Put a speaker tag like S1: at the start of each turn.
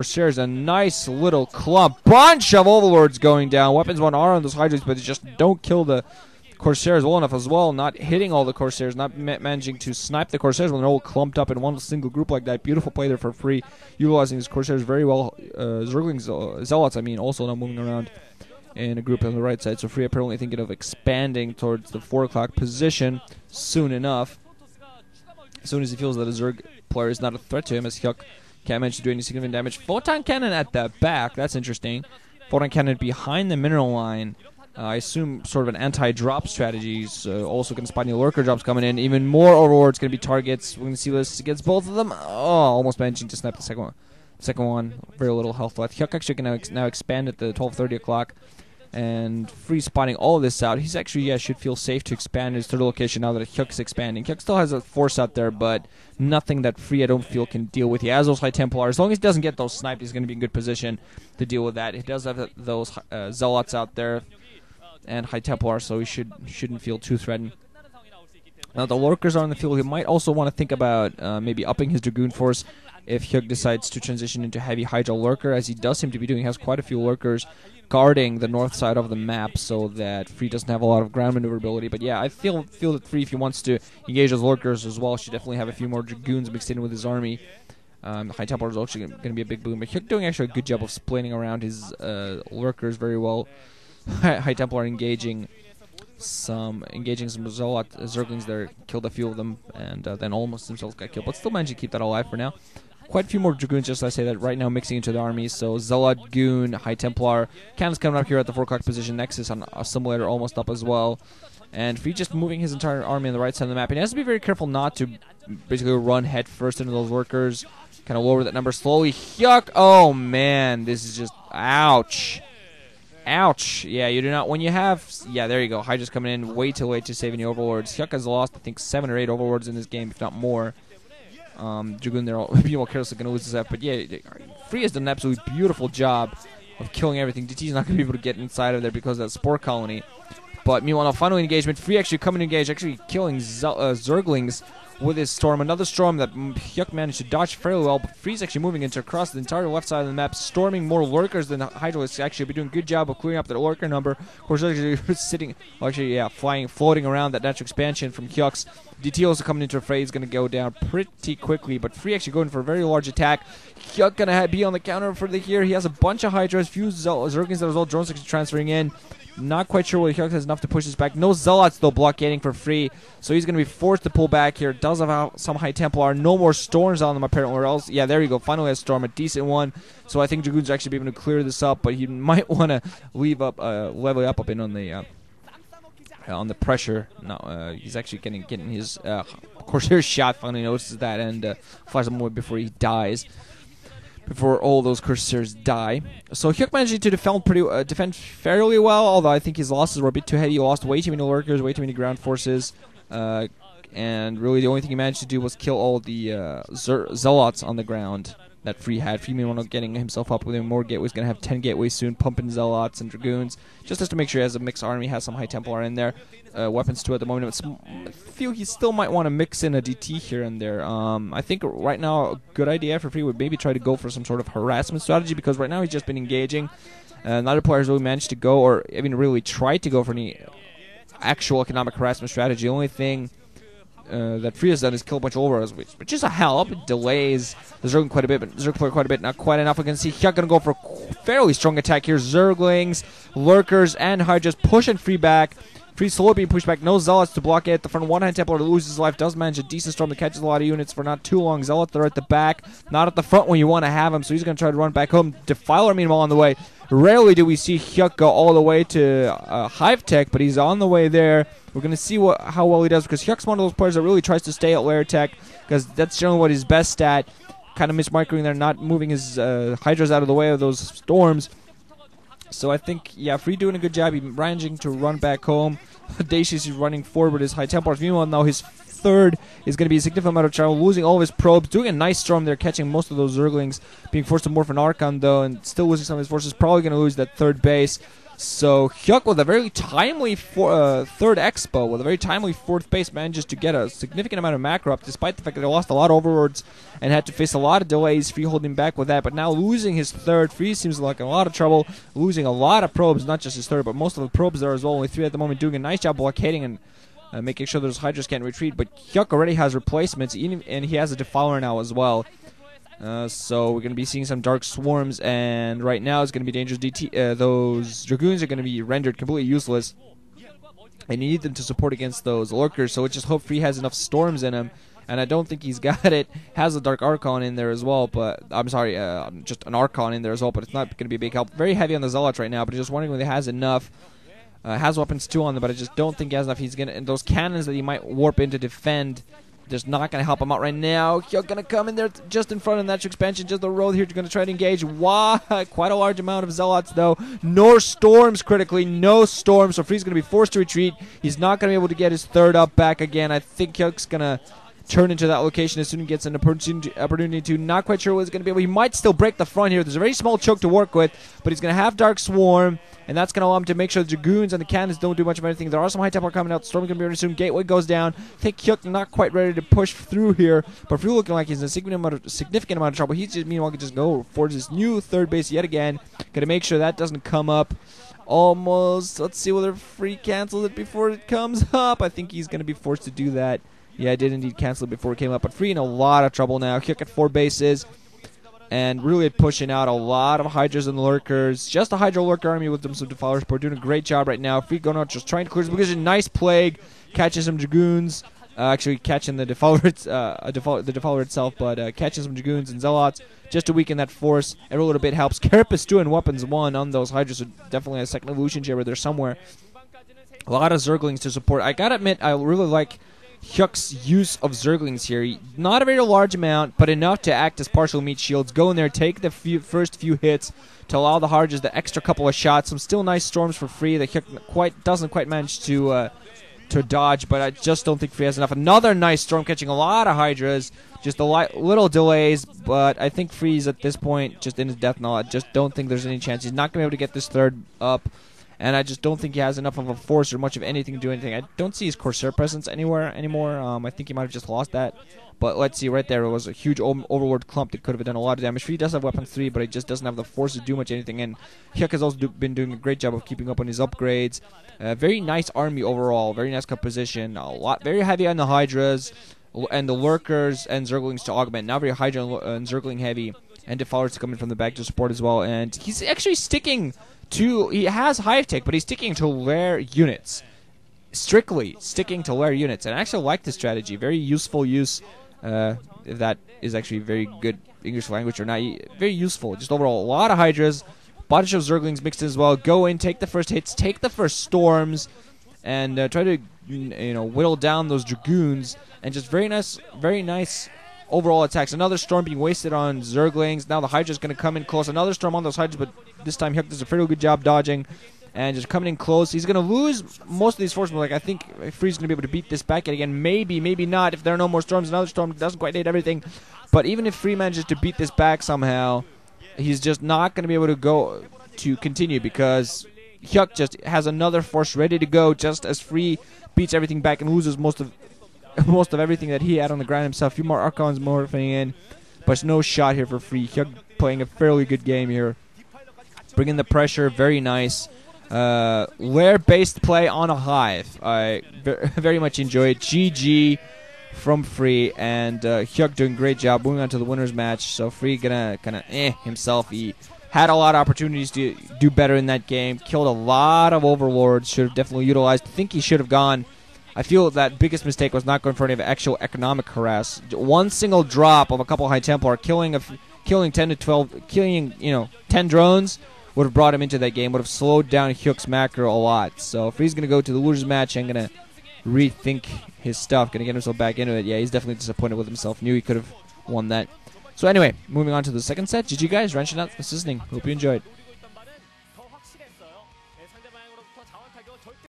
S1: There's a nice little clump. Bunch of Overlords going down. Weapons 1 are on those Hydras, but they just don't kill the Corsairs well enough as well. Not hitting all the Corsairs, not managing to snipe the Corsairs when they're all clumped up in one single group like that. Beautiful play there for Free, utilizing his Corsairs very well. Zerglings, Zealots, I mean, also not moving around in a group on the right side. So Free apparently thinking of expanding towards the 4 o'clock position soon enough. As soon as he feels that a Zerg player is not a threat to him, as HyuK can't manage to do any significant damage. Photon Cannon at the back, that's interesting. Photon Cannon behind the mineral line. I assume sort of an anti-drop strategy. Also going to spot new lurker drops coming in. Even more Overlords going to be targets. We're going to see this against both of them. Oh, almost managing to snipe the second one. Second one, very little health left. HyuK actually can now expand at the 12:30 o'clock. And Free spotting all of this out. He's actually, yeah, should feel safe to expand his third location now that HyuK's expanding. HyuK still has a force out there, but nothing that Free, I don't feel, can deal with. He has those High Templar. As long as he doesn't get those sniped, he's going to be in good position to deal with that. He does have those Zealots out there and High Templar, so he shouldn't feel too threatened. Now the Lurkers are on the field. He might also want to think about maybe upping his Dragoon force if HyuK decides to transition into heavy Hydra Lurker, as he does seem to be doing. He has quite a few Lurkers guarding the north side of the map so that Free doesn't have a lot of ground maneuverability. But yeah, I feel that Free, if he wants to engage those Lurkers as well, should definitely have a few more Dragoons mixed in with his army. The High Templar is actually going to be a big boom, but HyuK doing actually a good job of splitting around his Lurkers very well. High Templar engaging some Zerglings there, killed a few of them, and then almost himself got killed, but still managed to keep that alive for now. Quite a few more Dragoons, just as I say that, right now mixing into the army. So Zealot, Goon, High Templar. Cannon's coming up here at the 4 o'clock position. Nexus on Assimilator almost up as well. And Free just moving his entire army on the right side of the map. And he has to be very careful not to basically run head first into those workers. Kind of lower that number slowly. HyuK! Oh man, this is just... ouch. Ouch. Yeah, you do not... when you have... yeah, there you go. Hydra's coming in way too late to save any Overlords. HyuK has lost, I think, 7 or 8 Overlords in this game, if not more. Dragoon there, maybe more carelessly going to lose this F, but yeah, Free has done an absolutely beautiful job of killing everything. DT's not going to be able to get inside of there because of that Spore Colony. But meanwhile, final engagement, Free actually coming to engage, actually killing Zerglings with his Storm. Another Storm that HyuK managed to dodge fairly well, but Free's actually moving into across the entire left side of the map, storming more Lurkers than Hydra is actually doing a good job of clearing up the Lurker number. Of course, actually sitting, well, actually, yeah, floating around that natural expansion from HyuK's. DT also coming into a fray is going to go down pretty quickly, but Free actually going for a very large attack. HyuK going to be on the counter for the here. He has a bunch of Hydras, few Zerglings that as well, drones actually transferring in. Not quite sure whether HyuK has enough to push this back. No Zealots, though, blockading for Free, so he's going to be forced to pull back here. Does have some High Templar. No more Storms on them, apparently, or else... yeah, there you go. Finally a Storm, a decent one. So I think Dragoons actually be able to clear this up, but he might want to leave up, level up in on the pressure. No, he's actually getting his Corsair shot. Finally notices that and flies him away before he dies. Before all those Corsairs die. So HyuK managed to defend fairly well, although I think his losses were a bit too heavy. He lost way too many Lurkers, way too many ground forces, and really the only thing he managed to do was kill all the Zealots on the ground that Free had. Free, meanwhile, getting himself up with more gateways. Going to have 10 gateways soon, pumping Zealots and Dragoons, just to make sure he has a mixed army, has some High Templar in there. Weapons too at the moment. I feel he still might want to mix in a DT here and there. I think right now a good idea for Free would maybe try to go for some sort of harassment strategy, because right now he's just been engaging. Neither player has really managed to go, or even really tried to go for any actual economic harassment strategy. The only thing that Free has done is kill a bunch of Overlords, which is a help. It delays the Zerg quite a bit, but Zerg player quite a bit, not quite enough. We can see HyuK going to go for a fairly strong attack here. Zerglings, Lurkers, and Hydras pushing Free back. Free slowly being pushed back. No Zealots to block it at the front. One High Templar to lose his life. Does manage a decent Storm that catches a lot of units for not too long. Zealots, they're at the back, not at the front when you want to have them, so he's going to try to run back home. Defiler, meanwhile, on the way. Rarely do we see HyuK go all the way to Hive Tech, but he's on the way there. We're going to see how well he does, because HyuK's one of those players that really tries to stay at Lair Tech, because that's generally what he's best at. Kind of mismicroing there, not moving his Hydras out of the way of those Storms. So I think, yeah, Free doing a good job. He's managing to run back home. Audacious is running forward with his High Templars. Meanwhile, now his third is going to be a significant amount of trouble, losing all of his probes, doing a nice Storm there, catching most of those Zerglings, being forced to morph an Archon, though, and still losing some of his forces. Probably going to lose that third base. So HyuK with a very timely third expo, with a very timely fourth base, manages to get a significant amount of macro up, despite the fact that they lost a lot of overlords and had to face a lot of delays. Free holding back with that, but now losing his third. Free seems like in a lot of trouble, losing a lot of probes, not just his third, but most of the probes there as well. Only 3 at the moment, doing a nice job blockading and making sure those Hydras can't retreat. But HyuK already has replacements, and he has a Defiler now as well. So we're going to be seeing some Dark Swarms, and right now it's going to be dangerous. Those Dragoons are going to be rendered completely useless, and you need them to support against those Lurkers, so let's just hope Free has enough Storms in him, and I don't think he's got it. Has a Dark Archon in there as well, but I'm sorry, just an Archon in there as well, but it's not going to be a big help. Very heavy on the Zealots right now, but just wondering whether he has enough. Has weapons too on them, but I just don't think he has enough. He's going to, and those cannons that he might warp in to defend, just not going to help him out right now. HyuK going to come in there just in front of natural expansion, just the road here, going to try to engage. Why? Quite a large amount of Zealots, though. No Storms critically, no Storms, so Free's going to be forced to retreat. He's not going to be able to get his third up back again. I think HyuK's going to turn into that location as soon as he gets an opportunity to. Not quite sure what he's going to be able. He might still break the front here. There's a very small choke to work with, but he's going to have Dark Swarm, and that's going to allow him to make sure the Dragoons and the Cannons don't do much of anything. There are some High Templar coming out. Storm's going to be ready soon. Gateway goes down. I think HyuK not quite ready to push through here, but Free looking like he's in a significant amount of trouble. He's just, meanwhile, can just go for his new third base yet again. Going to make sure that doesn't come up. Almost. Let's see whether Free cancels it before it comes up. I think he's going to be forced to do that. Yeah, I did indeed cancel it before it came up, but Free in a lot of trouble now. HyuK at 4 bases, and really pushing out a lot of Hydras and Lurkers. Just a Hydra Lurker army with some Defiler support, doing a great job right now. Free going out, just trying to clear his position. Nice Plague, catching some Dragoons. Actually, catching the Defiler, the Defiler itself, but catching some Dragoons and Zealots just to weaken that force. Every little bit helps. Carapace doing weapons 1 on those Hydras, so definitely a second evolution chamber there somewhere. A lot of Zerglings to support. I gotta admit, I really like HyuK's use of Zerglings here. Not a very large amount, but enough to act as partial meat shields. Go in there, take the first few hits to allow the Hydras the extra couple of shots. Some still nice Storms for Free that HyuK doesn't quite manage to dodge, but I just don't think Free has enough. Another nice Storm catching a lot of Hydras. Just a little delays, but I think Free's at this point just in his death knell. I just don't think there's any chance. He's not going to be able to get this third up. And I just don't think he has enough of a force or much of anything to do anything. I don't see his Corsair presence anywhere anymore. I think he might have just lost that. But let's see, right there, it was a huge Overlord clump that could have done a lot of damage. He does have weapon 3, but he just doesn't have the force to do much anything. And HyuK has also been doing a great job of keeping up on his upgrades. Very nice army overall, very nice composition. Very heavy on the Hydras and the Lurkers and Zerglings to augment. Now very Hydra and Zergling heavy. And Defilers to come in from the back to support as well. And he's actually sticking to, he has Hive Tech, but he's sticking to lair units. Strictly sticking to lair units. And I actually like this strategy. Very useful use. If that is actually very good English language or not. Very useful. Just overall, a lot of Hydras. Bunch of Zerglings mixed in as well. Go in, take the first hits, take the first Storms, and try to, whittle down those Dragoons. And just very nice overall attacks. Another Storm being wasted on Zerglings. Now the Hydra's going to come in close. Another Storm on those Hydras, but this time HyuK does a fairly good job dodging and just coming in close. He's going to lose most of these forces. Like, I think Free's going to be able to beat this back yet again. Maybe, maybe not. If there are no more Storms, another Storm doesn't quite hit everything. But even if Free manages to beat this back somehow, he's just not going to be able to continue because HyuK just has another force ready to go just as Free beats everything back and loses most of everything that he had on the ground himself. A few more Archons morphing in, but no shot here for Free. HyuK playing a fairly good game here. Bringing the pressure, very nice. Lair-based play on a Hive. I very much enjoy it. GG from Free, and HyuK doing a great job. Moving on to the winners match. So Free gonna kind of himself. He had a lot of opportunities to do better in that game. Killed a lot of Overlords. Should have definitely utilized. I think he should have gone. I feel that biggest mistake was not going for any of actual economic harass. One single drop of a couple High Templar, killing 10 to 12, killing 10 drones would have brought him into that game. Would have slowed down HyuK's macro a lot. So if he's going to go to the losers match and going to rethink his stuff, going to get himself back into it, yeah, he's definitely disappointed with himself. Knew he could have won that. So anyway, moving on to the second set. GG guys, wrenching out the listening. Hope you enjoyed.